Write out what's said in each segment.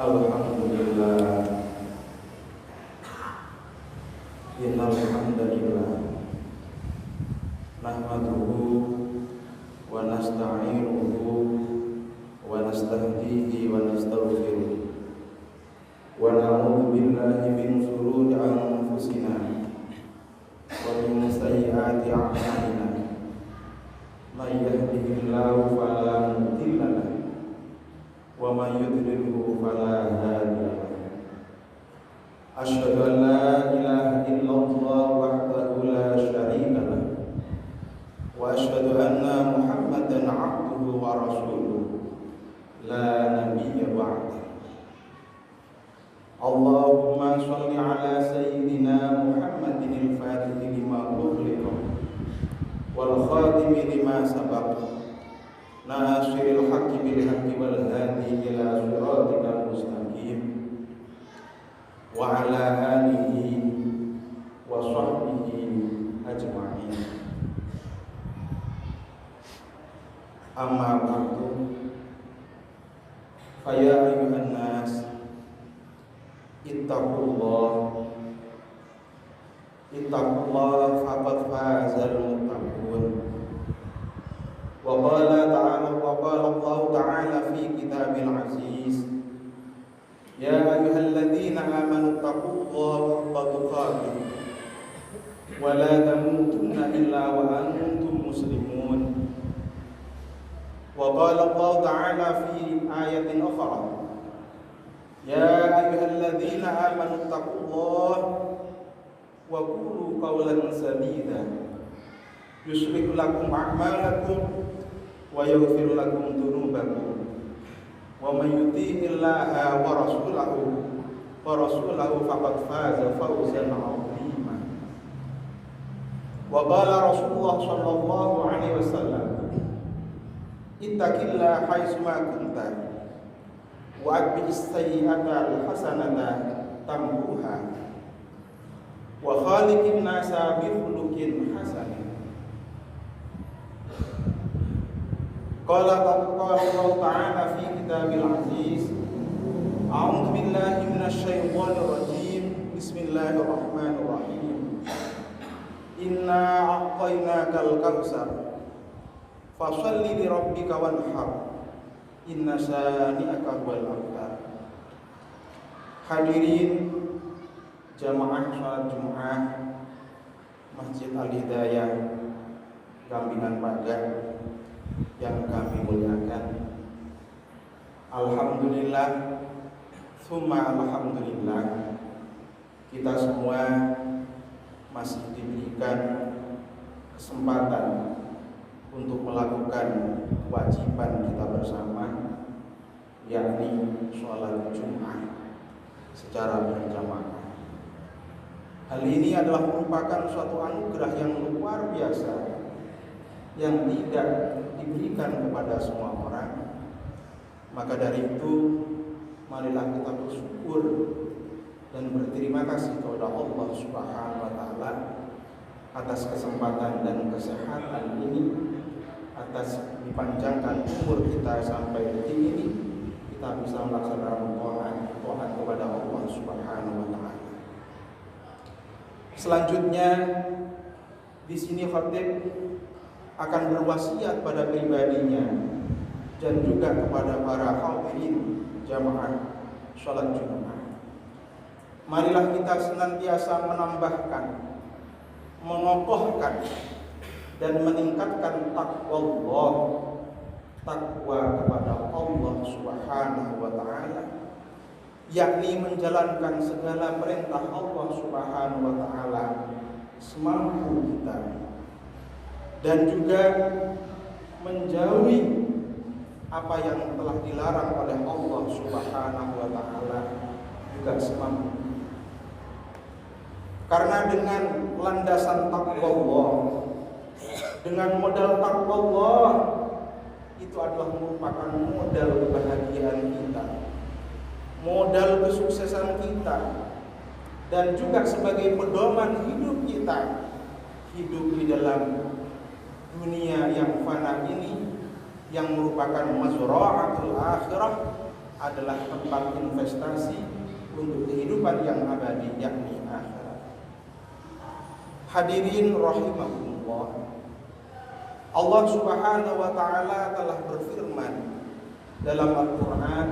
Alhamdulillah, innal hamdalillah nahmaduhu wa nasta'inuhu wa nastahdihi wa nastaghfiruh wa na'udzu billahi min shururi anfusina wa min sayyiati a'malina. May yahdihillahu fala mudilla lahu wa may yudlilhu fala hadiya lahu. Asyhadu an la ilaha illallah wahdahu la syarika lahu wa asyhadu anna Muhammadan 'abduhu wa rasuluh la nabiyya ba'dahu. Allahumma shalli ala sayyidina Muhammadin al-fatihi lima ughliqa wal khatimi lima sabaqa nasiril haqqi bil haqqi wal hadi ila siratikal mustaqim wa ala alihi wa sahbihi ajma'in. Amma ba'du, fa ya ayyuhan nas ittaqullah faqad fazal muttaqun. Wa qala Allah ta'ala fi kitabil aziz, ya ayyuhalladzina amanu taqullaha haqqa tuqatih wa la tamutunna illa wa antum muslimun. Wa qala Allah ta'ala fi ayatin ukhra, ya ayyuhalladzina amanu taqullaha wa qulu qawlan sadida yuslih lakum a'malakum wa yaghfir lakum dhunubakum wa may yuti'illaha wa rasulahu faqad faza fawzan 'azima. Wa qala Rasulullah sallallahu alaihi wasallam, ittaqillaha haitsuma kunta wa atbi'is sayyi'ata al-hasanata tamhuha wa khaliqin nasa bi khuluqin hasan. Qala Allah ta'ala fi kitabil aziz, a'udzu billahi minasy syaithanir rajim, bismillahirrahmanirrahim. Inna a'tainakal kautsar fashalli li rabbika wanhar inna syani'aka huwal abtar. Hadirin jamaah salat Jumat Masjid Al-Hidayah Gambinan Pagar yang kami muliakan, alhamdulillah summa alhamdulillah, kita semua masih diberikan kesempatan untuk melakukan kewajiban kita bersama, yakni sholat Jumat secara berjamaah. Hal ini adalah merupakan suatu anugerah yang luar biasa yang tidak diberikan kepada semua orang. Maka dari itu, marilah kita bersyukur dan berterima kasih kepada Allah Subhanahu wa taala atas kesempatan dan kesehatan ini, atas dipanjangkan umur kita sampai detik ini, kita bisa melaksanakan taat kepada Allah Subhanahu wa taala. Selanjutnya di sini khatib akan berwasiat pada pribadinya dan juga kepada para hadirin jamaah salat Jumat. Marilah kita senantiasa menambahkan, mengokohkan dan meningkatkan takwa kepada Allah Subhanahu wa taala, yakni menjalankan segala perintah Allah Subhanahu wa taala semampu kita, dan juga menjauhi apa yang telah dilarang oleh Allah Subhanahu wa taala juga semampu. Karena dengan landasan takwa, dengan modal takwa, itu adalah merupakan modal kebahagiaan kita, modal kesuksesan kita, dan juga sebagai pedoman hidup kita, hidup di dalam dunia yang fana ini, yang merupakan mazra'atul akhirah, adalah tempat investasi untuk kehidupan yang abadi, yakni akhirat. Hadirin rahimakumullah, Allah Subhanahu wa taala telah berfirman dalam Al-Qur'an,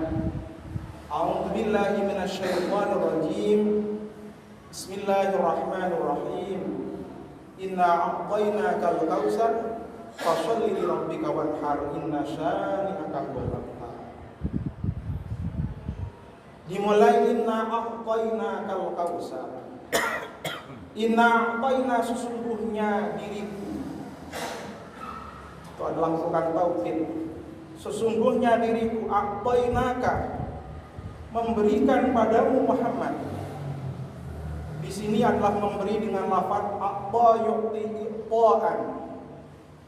A'udzu billahi minasyaitonir rajim. Bismillahirrahmanirrahim. Inna a'tainakal kautsar fasholli li rabbika wanhar inna syani'aka huwal abtar. Dimulai inna a'tainakal kautsar. Inna a'taina, sesungguhnya diriku. Itu adalah bukan tauhid. Sesungguhnya diriku a'tainaka, memberikan padamu Muhammad. Di sini adalah memberi dengan lafaz a'ta yu'ti i'taan,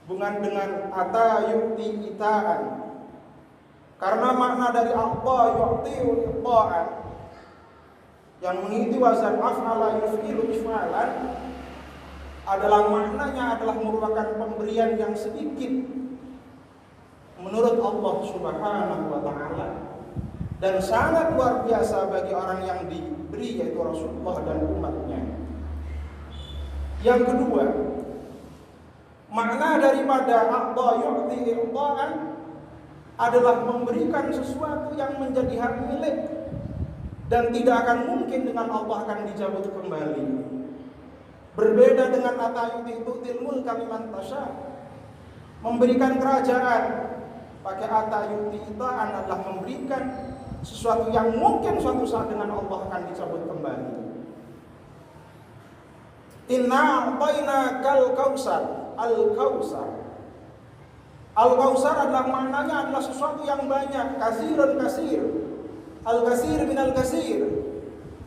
bukan dengan ata yu'ti itaan. Karena makna dari a'ta yu'ti i'taan yang mengikuti wazan af'ala yuf'ilu if'alan adalah maknanya adalah merupakan pemberian yang sedikit menurut Allah Subhanahu wa taala, dan sangat luar biasa bagi orang yang diberi, yaitu Rasulullah dan umatnya. Yang kedua, makna daripada a'ta yu'ti i'taan adalah memberikan sesuatu yang menjadi hak milik dan tidak akan mungkin dengan Allah akan dicabut kembali. Berbeda dengan ata yu'til mulka liman tasya, memberikan kerajaan pakai ata yu'ti itaan adalah memberikan sesuatu yang mungkin suatu saat dengan Allah akan dicabut kembali. Inna a'tainakal kautsar. Al-kautsar, al-kautsar adalah maknanya adalah sesuatu yang banyak, kasirun kasir. Al-kasir minal kasir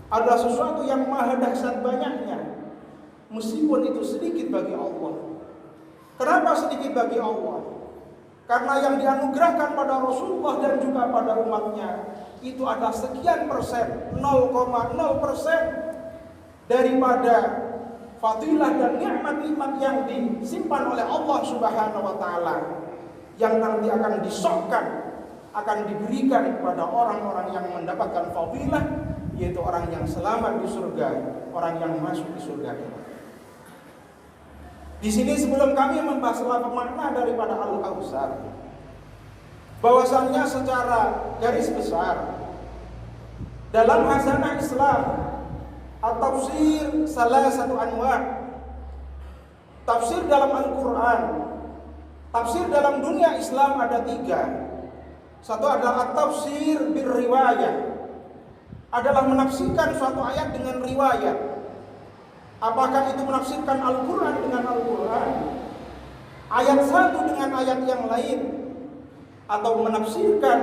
adalah sesuatu yang maha dahsyat banyaknya, meskipun itu sedikit bagi Allah. Kenapa sedikit bagi Allah? Karena yang dianugerahkan pada Rasulullah dan juga pada umatnya itu adalah sekian persen, 0,0% daripada fadilah dan nikmat-nikmat yang disimpan oleh Allah Subhanahu wa taala, yang nanti akan disokkan, akan diberikan kepada orang-orang yang mendapatkan fadilah, yaitu orang yang selamat di surga, orang yang masuk di surga. Di sini sebelum kami membahas makna daripada Al-Kautsar, bahwasannya secara garis besar dalam hazanah Islam, at-tafsir salah satu anwa'. Tafsir dalam Al-Quran, tafsir dalam dunia Islam ada 3. Satu adalah at-tafsir bir-riwayah, adalah menafsirkan suatu ayat dengan riwayat. Apakah itu menafsirkan Al-Quran dengan Al-Quran, ayat satu dengan ayat yang lain, atau menafsirkan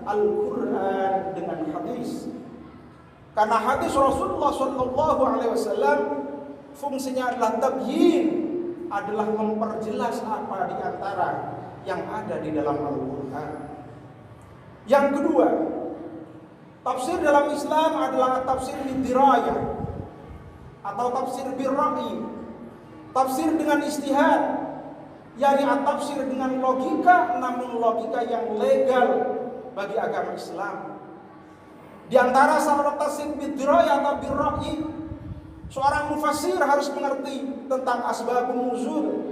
Al-Quran dengan hadis. Karena hadis Rasulullah SAW fungsinya adalah tabyin, adalah memperjelas apa di antara yang ada di dalam Al-Quran. Yang kedua, tafsir dalam Islam adalah tafsir bidirayah atau tafsir birra'i, tafsir dengan istihad, yakni tafsir dengan logika, namun logika yang legal bagi agama Islam. Di antara salah tafsir bidirayah atau birra'i, seorang mufassir harus mengerti tentang asbabun nuzul,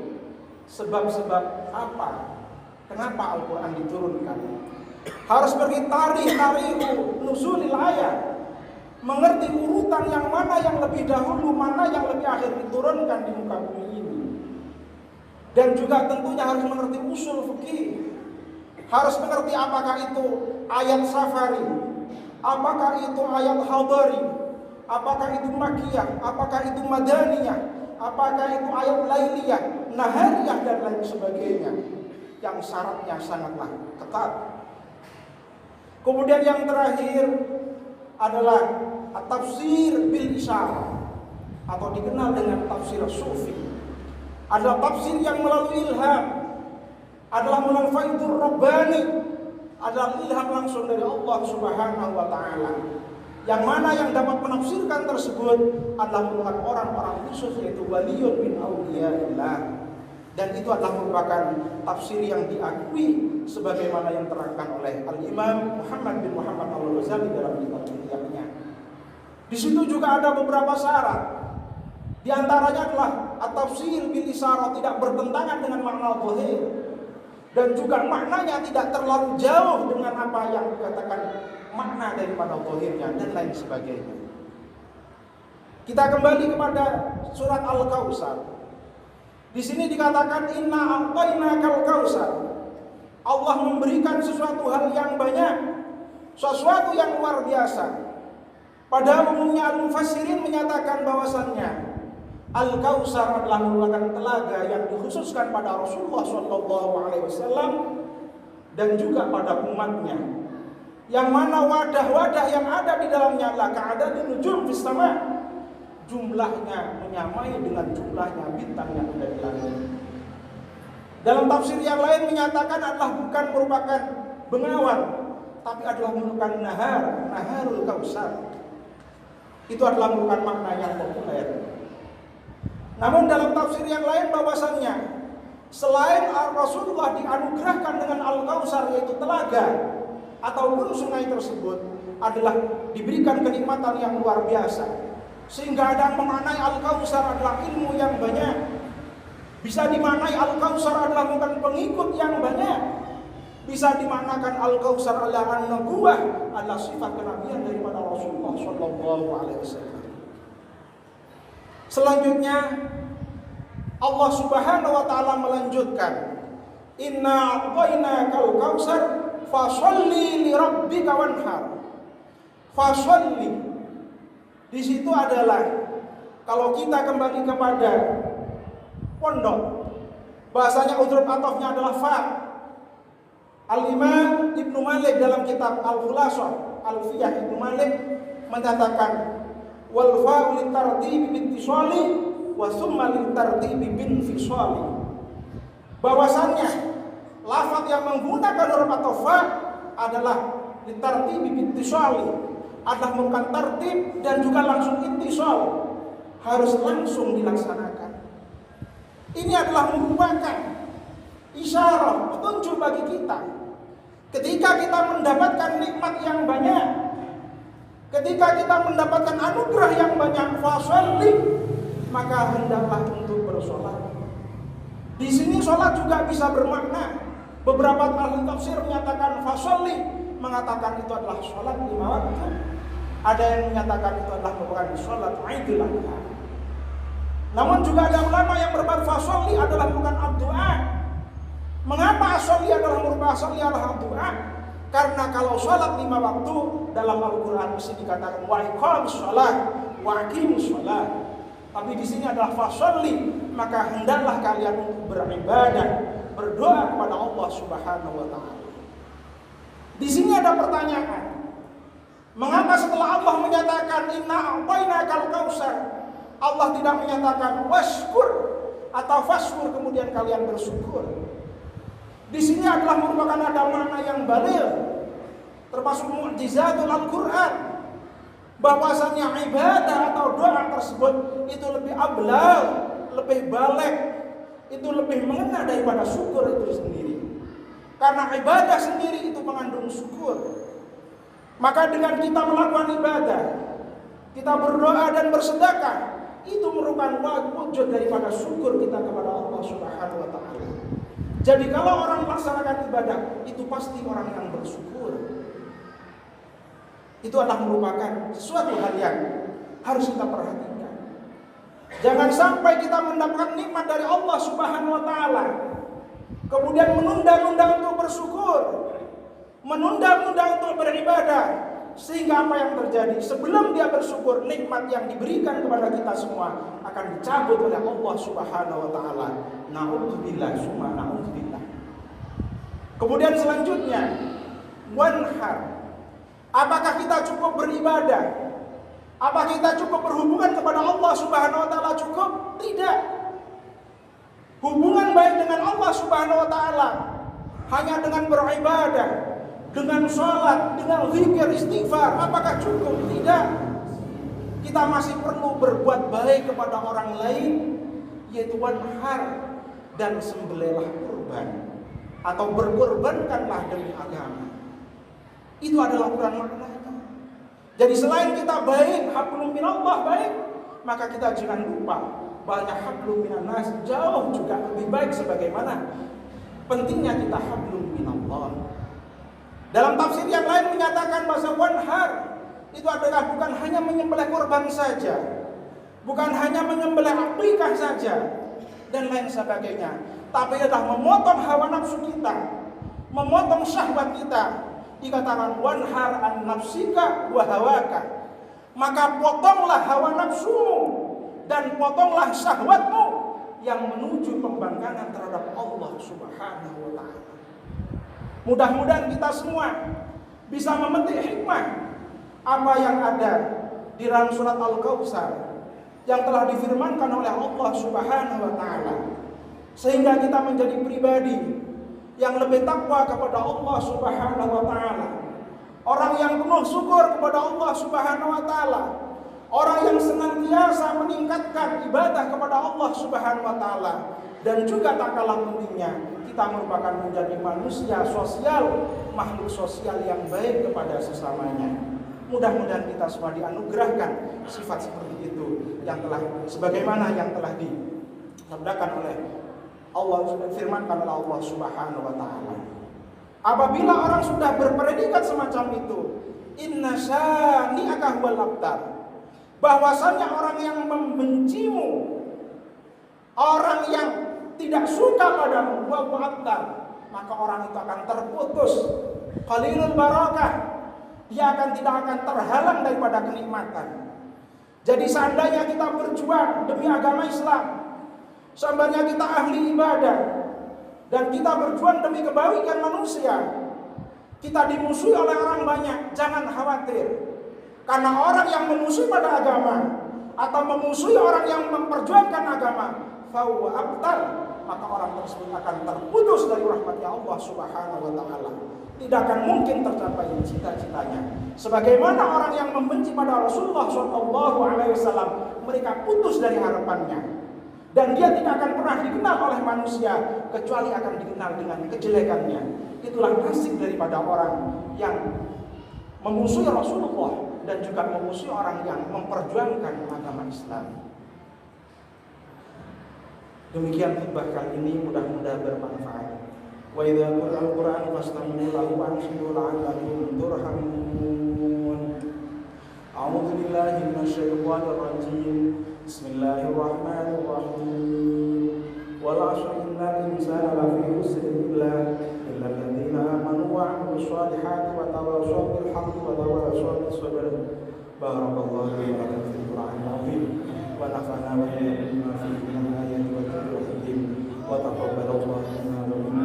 sebab-sebab apa, kenapa Al-Quran diturunkan. Harus pergi tarikh nuzulil ayat, mengerti urutan yang mana yang lebih dahulu, mana yang lebih akhir diturunkan di muka bumi ini. Dan juga tentunya harus mengerti usul fikih, harus mengerti apakah itu ayat safari, apakah itu ayat hadari, apakah itu makkiyah, apakah itu madaniyah, apakah itu ayat lailiyah, nahariyah dan lain sebagainya, yang syaratnya sangatlah ketat. Kemudian yang terakhir adalah tafsir bil isyarah, atau dikenal dengan tafsir sufi. Adalah tafsir yang melalui ilham, adalah melalui faidur rabbani, adalah ilham langsung dari Allah Subhanahu wa taala. Yang mana yang dapat menafsirkan tersebut adalah merupakan orang-orang khusus, yaitu waliyun min auliyaillah. Dan itu adalah merupakan tafsir yang diakui sebagaimana yang terangkan oleh Al-Imam Muhammad bin Muhammad Al-Ghazali dalam kitab Ihya-nya. Di situ juga ada beberapa syarat. Di antaranya adalah at-tafsir bil isyarah, tidak bertentangan dengan makna zahir, dan juga maknanya tidak terlalu jauh dengan apa yang dikatakan makna daripada zahirnya dan lain sebagainya. Kita kembali kepada surat Al-Kautsar. Di sini dikatakan inna a'tainakal kautsar. Allah memberikan sesuatu hal yang banyak, sesuatu yang luar biasa. Pada umumnya al-mufassirin menyatakan bahwasannya Al-Kautsar adalah merupakan telaga yang dikhususkan pada Rasulullah SAW dan juga pada umatnya. Yang mana wadah-wadah yang ada di dalamnya adalah ka'adadin nujum fis sama'. Jumlahnya menyamai dengan jumlahnya bintang yang ada di langit. Dalam tafsir yang lain menyatakan adalah bukan merupakan bengawan, tapi adalah merupakan naharul kautsar. Itu adalah merupakan makna yang populer. Namun dalam tafsir yang lain bahwasannya selain Rasulullah dianugerahkan dengan Al-Kautsar, yaitu telaga ataupun sungai tersebut, adalah diberikan kenikmatan yang luar biasa. Sehingga ada memaknai Al-Kautsar adalah ilmu yang banyak. Bisa dimaknai Al-Kautsar adalah bukan pengikut yang banyak. Bisa dimaknakan Al-Kautsar adalah an-nubuwah, adalah sifat kenabian daripada Rasulullah SAW. Selanjutnya Allah Subhanahu wa taala melanjutkan, inna a'tainakal kautsar fasholli li rabbika wanhar. Fasholli di situ adalah, kalau kita kembali kepada pondok, bahasanya udhrub atofnya adalah fa. Al-Imam Ibnu Malik dalam kitab Al-Khulasah Al-Fiyah Ibnu Malik menyatakan wal fa'u litartibi bittisali wa summa litartibi binfisali. Bahwasannya lafaz yang menggunakan huruf atau fa adalah litartibi bittisali, adalah merupakan tertib dan juga langsung ittisal, harus langsung dilaksanakan. Ini adalah merupakan isyarat, petunjuk bagi kita. Ketika kita mendapatkan nikmat yang banyak, ketika kita mendapatkan anugerah yang banyak, fasholli, maka hendaklah untuk bersolat. Di sini solat juga bisa bermakna. Beberapa ahli tafsir menyatakan fasholli, mengatakan itu adalah solat 5 waktu. Ada yang menyatakan itu adalah merupakan sholat Idul Adha. Namun juga ada ulama yang berkata fasholli adalah bukan doa. Mengapa sholli adalah merupakan sholli adalah doa? Karena kalau sholat 5 waktu dalam Al-Quran mesti dikatakan wa iqamis sholat wa aqimus sholat. Tapi di sini adalah fasholli, maka hendaklah kalian untuk beribadah, berdoa kepada Allah Subhanahu wa taala. Di sini ada pertanyaan. Mengapa setelah Allah menyatakan inna a'tainakal kautsar, Allah tidak menyatakan washkur atau fashkur kemudian kalian bersyukur? Di sini adalah merupakan ada makna yang baligh, termasuk mukjizatul Al-Qur'an, bahwasanya ibadah atau doa tersebut itu lebih ablagh, lebih baligh, itu lebih mengena daripada syukur itu sendiri. Karena ibadah sendiri itu mengandung syukur. Maka dengan kita melakukan ibadah, kita berdoa dan bersedekah, itu merupakan wujud daripada syukur kita kepada Allah Subhanahu wa taala. Jadi kalau orang melaksanakan ibadah, itu pasti orang yang bersyukur. Itu adalah merupakan sesuatu hal yang harus kita perhatikan. Jangan sampai kita mendapatkan nikmat dari Allah Subhanahu wa taala, kemudian menunda-nunda untuk bersyukur, menunda-nunda untuk beribadah, sehingga apa yang terjadi? Sebelum dia bersyukur, nikmat yang diberikan kepada kita semua akan dicabut oleh Allah Subhanahu wa taala. Na'udzubillah, summa na'udzubillah. Kemudian selanjutnya, wanhar. Apakah kita cukup beribadah? Apakah kita cukup berhubungan kepada Allah Subhanahu wa taala? Cukup? Tidak. Hubungan baik dengan Allah Subhanahu wa taala hanya dengan beribadah, dengan sholat, dengan zikir, istighfar, apakah cukup? Tidak. Kita masih perlu berbuat baik kepada orang lain, yaitu wanhar. dan sembelihlah kurban atau berkorbankanlah demi agama. Itu adalah ukuran maknanya. Jadi selain kita baik, hablum minallah baik, maka kita jangan lupa banyak hablum minannas jauh juga lebih baik, sebagaimana pentingnya kita hablum minallah. Dalam tafsir yang lain menyatakan bahasa wanhar itu adalah bukan hanya menyembelih korban saja, bukan hanya menyembelih akikah saja dan lain sebagainya, tapi adalah memotong hawa nafsu kita, memotong syahwat kita. Dikatakan wanhar an nafsika wa hawaka, maka potonglah hawa nafsumu dan potonglah syahwatmu yang menuju pembangkangan terhadap Allah Subhanahu wa ta'ala. Mudah-mudahan kita semua bisa memetik hikmah apa yang ada di dalam surat Al-Kautsar yang telah difirmankan oleh Allah Subhanahu wa ta'ala, sehingga kita menjadi pribadi yang lebih takwa kepada Allah Subhanahu wa ta'ala, orang yang penuh syukur kepada Allah Subhanahu wa ta'ala, orang yang senantiasa meningkatkan ibadah kepada Allah Subhanahu wa ta'ala, dan juga tak kalah pentingnya kita merupakan menjadi manusia sosial, makhluk sosial yang baik kepada sesamanya. Mudah-mudahan kita semua dianugerahkan sifat seperti itu yang telah sebagaimana yang telah disabdakan oleh Allah, sudah firmankan oleh Allah Subhanahu wa ta'ala. Apabila orang sudah berpredikat semacam itu, inna syani'aka huwal abtar, bahwasanya orang yang membencimu, orang yang tidak suka padamu, huwal abtar, maka orang itu akan terputus qalilul barakah, dia tidak akan terhalang daripada kenikmatan. Jadi seandainya kita berjuang demi agama Islam, seandainya kita ahli ibadah, dan kita berjuang demi kebaikan manusia, kita dimusuhi oleh orang banyak, jangan khawatir. Karena orang yang memusuhi pada agama atau memusuhi orang yang memperjuangkan agama, fahuwa abtar, maka orang tersebut akan terputus dari rahmatnya Allah Subhanahu wa ta'ala. Tidak akan mungkin tercapai cita-citanya. Sebagaimana orang yang membenci pada Rasulullah SAW, mereka putus dari harapannya. Dan dia tidak akan pernah dikenal oleh manusia, kecuali akan dikenal dengan kejelekannya. Itulah nasib daripada orang yang memusuhi Rasulullah dan juga memusuhi orang yang memperjuangkan agama Islam. Demikian khutbah kali ini, mudah-mudahan bermanfaat. Wa idza quri'al Qur'an fastami'u lahu wa ansitu la'allakum turhamun. A'udzu billahi minasyaitonir rajim. Bismillahirrahmanirrahim. Wal 'ashri innal insana lafi khusrin illa alladziina aamanu wa 'amilus shalihati wa tawassaw bil haqqi wa tawassaw bis sabr. Barakallahu li wa lakum fil Qur'anil 'azim wa nafa'ana wa iyyakum bima fihi min al-ayati wa dhikril hakim wa taqabbalallahu minna wa minkum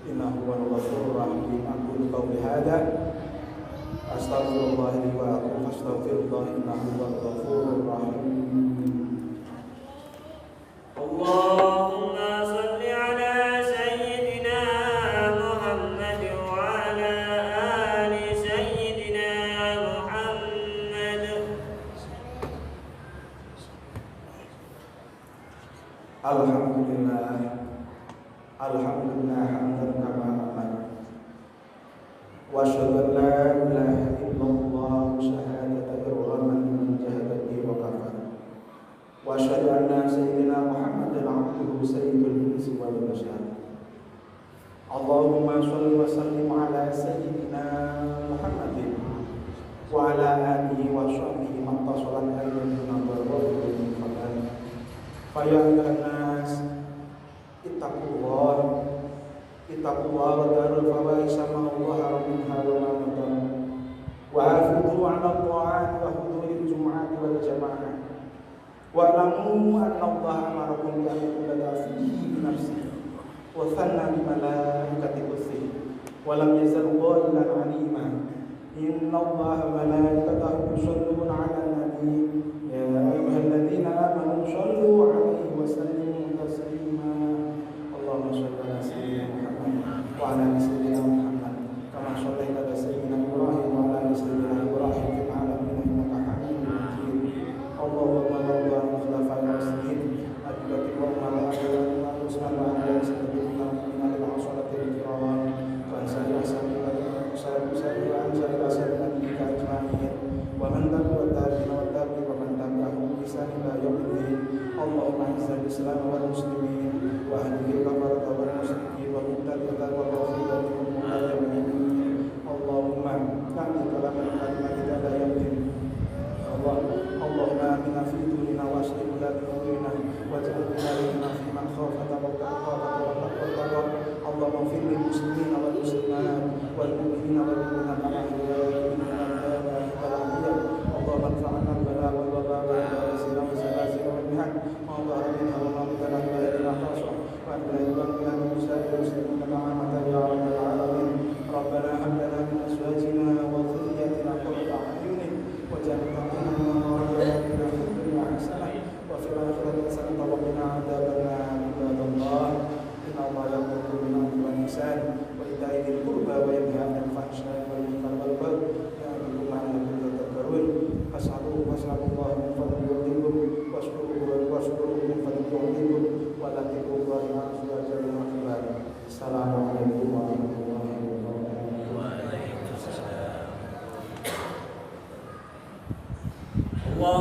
innahu huwal ghafurur rahim. Aqulu qawli hadza astaghfirullah li wa lakum fastaghfirullah innahu huwal ghafurur rahim. Allahumma shalli ala sayyidina Muhammad wa ala ali sayyidina Muhammad. Alhamdulillah, alhamdulillah hamdan kama amara. Wa asyhadu an la ilaha illallah syahadatan irghaman liman jahada bihi wa kafara. Wa asyhadu anna sayyidina Muhammadan abduhu sayyidul insi wal bashar. Allahumma shalli wa sallim ala sayyidina Muhammadin wa ala alihi wa sahbihi man tasalat ayyuhum min fadlan. Fa ya ayyuhan nas ittaqullah wa darul fawahisha ma dhahara minha wa ma batan wa hafizu 'ala at-ta'ati wa huduril jum'ati wal jama'ah wa alamu anna Allah amarakum bi an tubada fihi bi nafsihi wa thanna bi malaikatihi qudsihi wa lam yazal qailan 'alima inna Allah wa malaikatahu yusalluna 'alan nabi ya ayyuhalladzina amanu sallu 'alaihi wa sallimu taslima. Allahumma shalli ala sayyidina Muhammad wa ala ali sayyidina Muhammad kama shallaita ala sayyidina Ibrahim wa ala ali sayyidina Ibrahim fil alamin innaka Hamidum Majid. Allahumma barik ala khulafa'ir rasyidin Abi Bakr wa Umar wa Ali الإسلام والمسلمين وأهله الكفرة والمشركين والمبتدعة والرافضة والمعتزلة. اللهم اعطِ كلامنا لا يمكن. اللهم آمنا في ديننا وأصلح ولاة أمورنا واجعل ولايتنا في من خافك واتقاك. اللهم اغفر للمسلمين والمسلمات والمؤمنين والمؤمنات الأحياء والأموات. اللهم ارفع عنا البلاء والوباء والزلازل والمحن ما ظهر منها وما بطن من بلدنا خاصة وأنزل إلى سائر المسلمين معنا يا رب العالمين. ربنا هب لنا من أزواجنا وذرياتنا قرة أعين واجعلنا للمتقين حسنة وفي الآخرة حسنة وقنا عذاب النار. عباد الله إن الله يأمر بالعدل والإحسان وإيتاء ذي القربى وينهى عن الفحشاء والمنكر والبغي يعظكم لعلكم تذكرون. فاسألوا الله من فضله يؤتكم